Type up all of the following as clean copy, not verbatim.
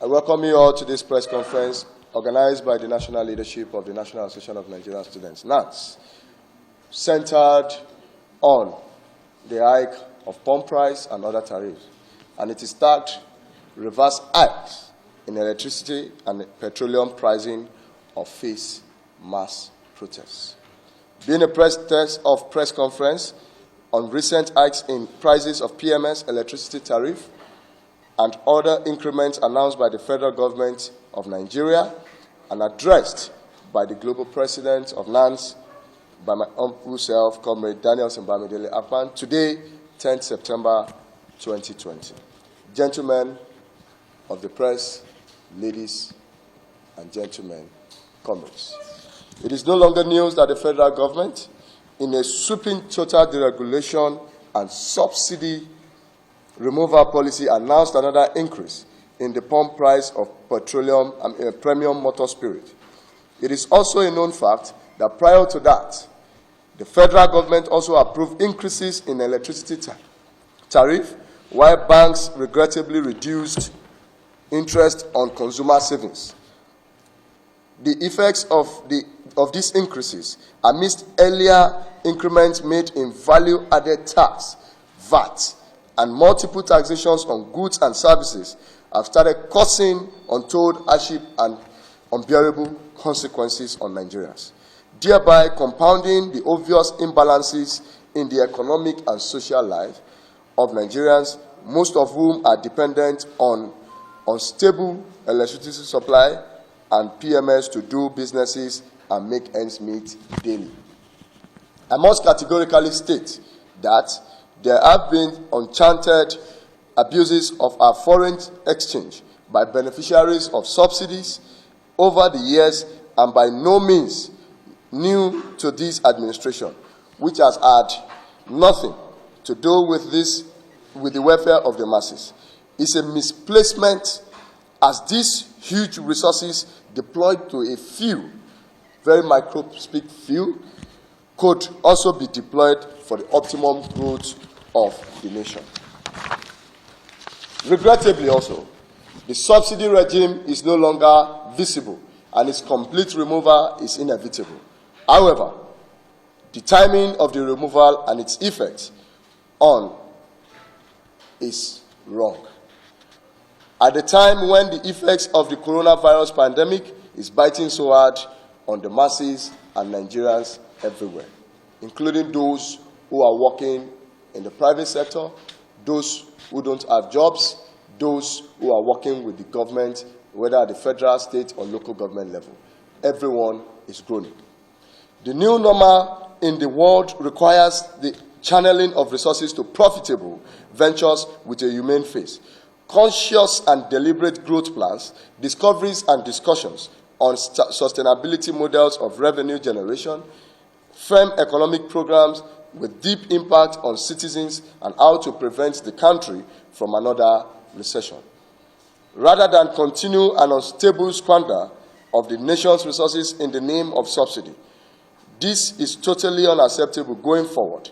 I welcome you all to this press conference organized by the national leadership of the National Association of Nigerian Students, NANS, centered on the hike of pump price and other tariffs. And it is tagged reverse hikes in electricity and petroleum pricing of face mass protests. Being a press conference on recent hikes in prices of PMS, electricity tariff, and other increments announced by the federal government of Nigeria and addressed by the global president of NANS, by my humble self, Comrade Daniel Simbamidele Akpan, today, 10th September 2020. Gentlemen of the press, ladies and gentlemen, comrades. It is no longer news that the federal government, in a sweeping total deregulation and subsidy removal policy, announced another increase in the pump price of petroleum and premium motor spirit. It is also a known fact that prior to that, the federal government also approved increases in electricity tariff, while banks regrettably reduced interest on consumer savings. The effects of these increases, amidst earlier increments made in value-added tax, VAT, and multiple taxations on goods and services, have started causing untold hardship and unbearable consequences on Nigerians, thereby compounding the obvious imbalances in the economic and social life of Nigerians, most of whom are dependent on unstable electricity supply and PMS to do businesses and make ends meet daily. I must categorically state that there have been uncharted abuses of our foreign exchange by beneficiaries of subsidies over the years, and by no means new to this administration, which has had nothing to do with the welfare of the masses. It's a misplacement, as these huge resources deployed to a few, very microscopic few, could also be deployed for the optimum growth of the nation. Regrettably also, the subsidy regime is no longer visible and its complete removal is inevitable. However, the timing of the removal and its effects on is wrong. At the time when the effects of the coronavirus pandemic is biting so hard on the masses and Nigerians everywhere, including those who are working in the private sector, those who don't have jobs, those who are working with the government, whether at the federal, state, or local government level. Everyone is groaning. The new normal in the world requires the channeling of resources to profitable ventures with a humane face, conscious and deliberate growth plans, discoveries and discussions on sustainability models of revenue generation, firm economic programs with deep impact on citizens, and how to prevent the country from another recession. Rather than continue an unstable squander of the nation's resources in the name of subsidy, this is totally unacceptable going forward.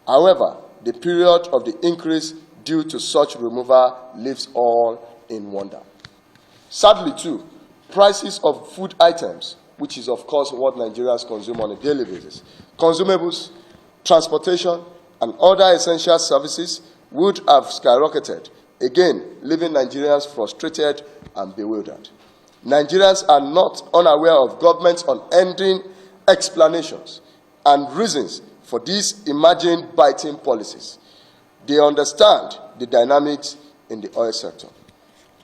However, the period of the increase due to such removal leaves all in wonder. Sadly, too, prices of food items, which is, of course, what Nigerians consume on a daily basis, consumables, transportation, and other essential services would have skyrocketed, again, leaving Nigerians frustrated and bewildered. Nigerians are not unaware of government's unending explanations and reasons for these emerging biting policies. They understand the dynamics in the oil sector.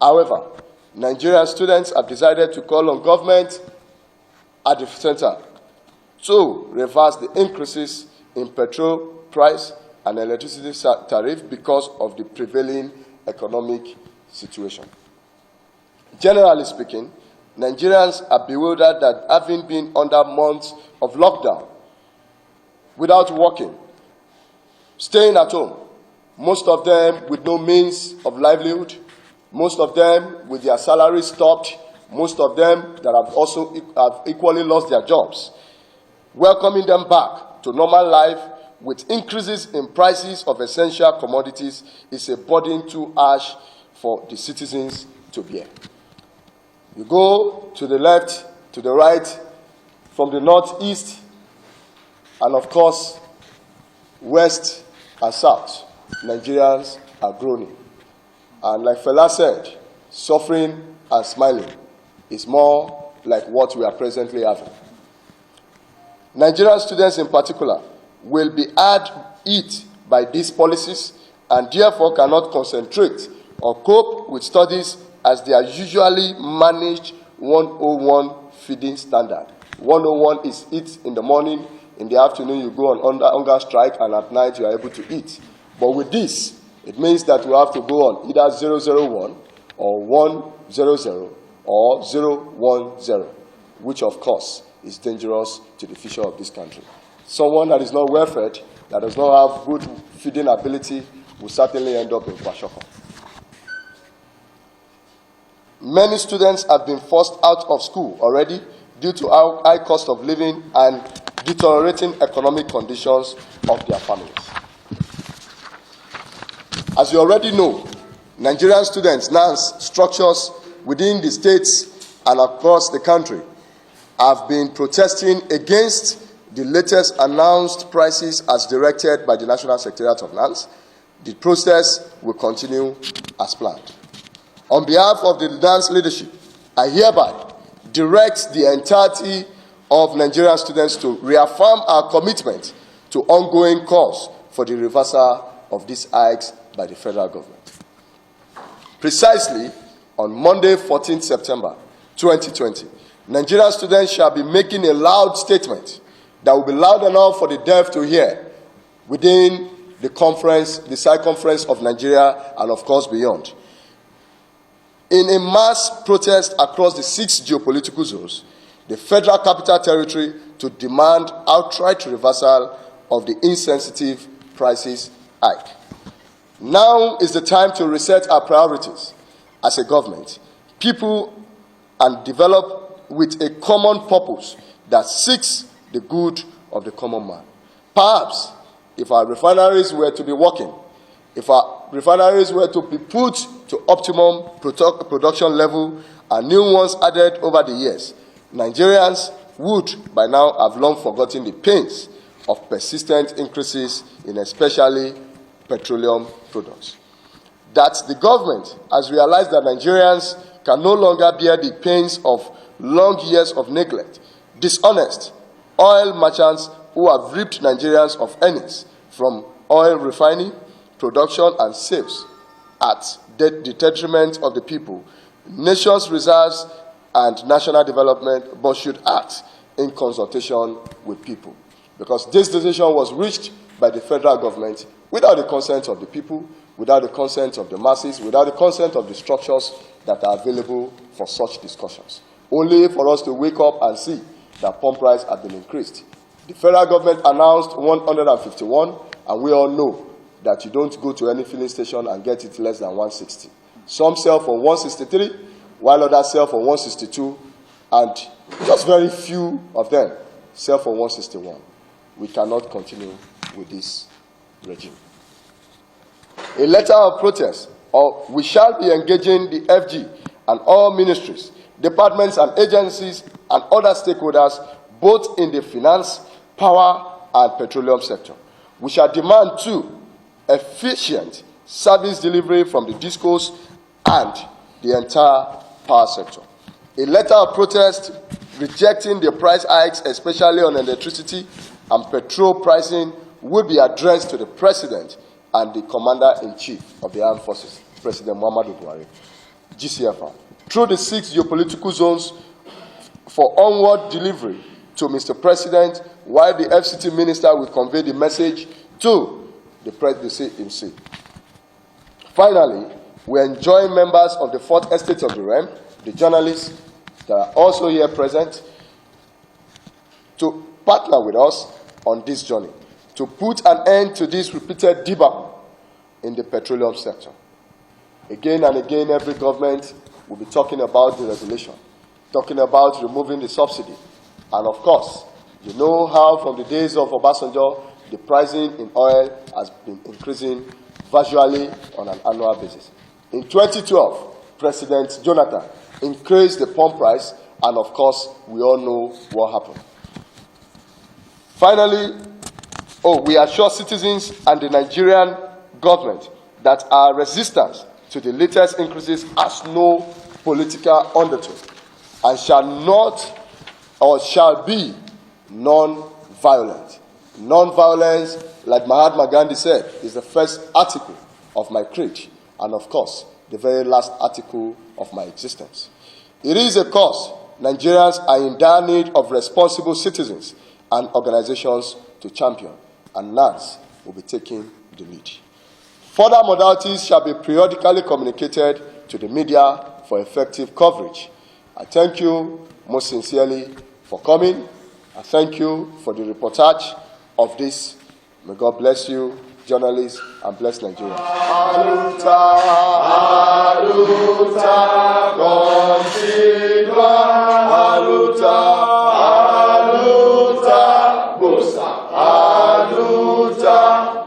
However, Nigerian students have decided to call on government at the center to reverse the increases in petrol price and electricity tariff because of the prevailing economic situation. Generally speaking, Nigerians are bewildered that, having been under months of lockdown, without working, staying at home, most of them with no means of livelihood, most of them with their salaries stopped, most of them that have also equally lost their jobs, welcoming them back to normal life with increases in prices of essential commodities is a burden too harsh for the citizens to bear. You go to the left, to the right, from the northeast, and of course, west and south, Nigerians are groaning. And like Fela said, suffering and smiling is more like what we are presently having. Nigerian students in particular will be hard hit by these policies and therefore cannot concentrate or cope with studies as they are usually managed 101 feeding standard. 101 is eat in the morning, in the afternoon you go on hunger strike, and at night you are able to eat. But with this, it means that we have to go on either 001 or 100 or 010, which of course is dangerous to the future of this country. Someone that is not well fed, that does not have good feeding ability, will certainly end up in kwashiorkor. Many students have been forced out of school already due to high cost of living and deteriorating economic conditions of their families. As you already know, Nigerian students' NANS structures within the states and across the country have been protesting against the latest announced prices as directed by the National Secretariat of NANS. The process will continue as planned. On behalf of the NANS leadership, I hereby direct the entirety of Nigerian students to reaffirm our commitment to ongoing calls for the reversal of these hikes by the federal government. Precisely on Monday, 14th September 2020, Nigerian students shall be making a loud statement that will be loud enough for the deaf to hear within the conference, the circumference of Nigeria, and of course beyond. In a mass protest across the 6 geopolitical zones, the Federal Capital Territory to demand outright reversal of the insensitive prices hike. Now is the time to reset our priorities as a government, people, and develop with a common purpose that seeks the good of the common man. Perhaps, if our refineries were to be working, if our refineries were to be put to optimum production level and new ones added over the years, Nigerians would by now have long forgotten the pains of persistent increases in especially petroleum products. That the government has realized that Nigerians can no longer bear the pains of long years of neglect. Dishonest oil merchants who have ripped Nigerians of earnings from oil refining, production, and sales at the detriment of the people, nation's reserves, and national development, but should act in consultation with people. Because this decision was reached by the federal government without the consent of the people, without the consent of the masses, without the consent of the structures that are available for such discussions. Only for us to wake up and see that pump price had been increased. The federal government announced 151, and we all know that you don't go to any filling station and get it less than 160. Some sell for 163, while others sell for 162, and just very few of them sell for 161. We cannot continue with this regime. A letter of protest, or we shall be engaging the FG and all ministries, departments and agencies and other stakeholders, both in the finance, power, and petroleum sector. We shall demand, too, efficient service delivery from the discos and the entire power sector. A letter of protest rejecting the price hikes, especially on electricity and petrol pricing, will be addressed to the President and the Commander-in-Chief of the Armed Forces, President Muhammadu Buhari, GCFR, through the 6 geopolitical zones for onward delivery to Mr. President, while the FCT Minister will convey the message to the Presidency himself. Finally, we enjoin members of the 4th Estate of the Realm, the journalists that are also here present, to partner with us on this journey, to put an end to this repeated debacle in the petroleum sector. Again and again, every government will be talking about the regulation, talking about removing the subsidy. And of course, you know how from the days of Obasanjo, the pricing in oil has been increasing virtually on an annual basis. In 2012, President Jonathan increased the pump price, and of course, we all know what happened. Finally, we assure citizens and the Nigerian government that our resistance to the latest increases has no political undertone and shall not or shall be non-violent. Non-violence, like Mahatma Gandhi said, is the first article of my creed and, of course, the very last article of my existence. It is a cause Nigerians are in dire need of responsible citizens and organizations to champion, and NANS will be taking the lead. Further modalities shall be periodically communicated to the media for effective coverage. I thank you most sincerely for coming. I thank you for the reportage of this. May God bless you, journalists, and bless Nigeria. Aluta, aluta, continua, aluta, aluta, gusta, aluta,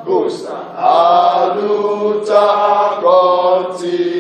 gusta, aluta, continua.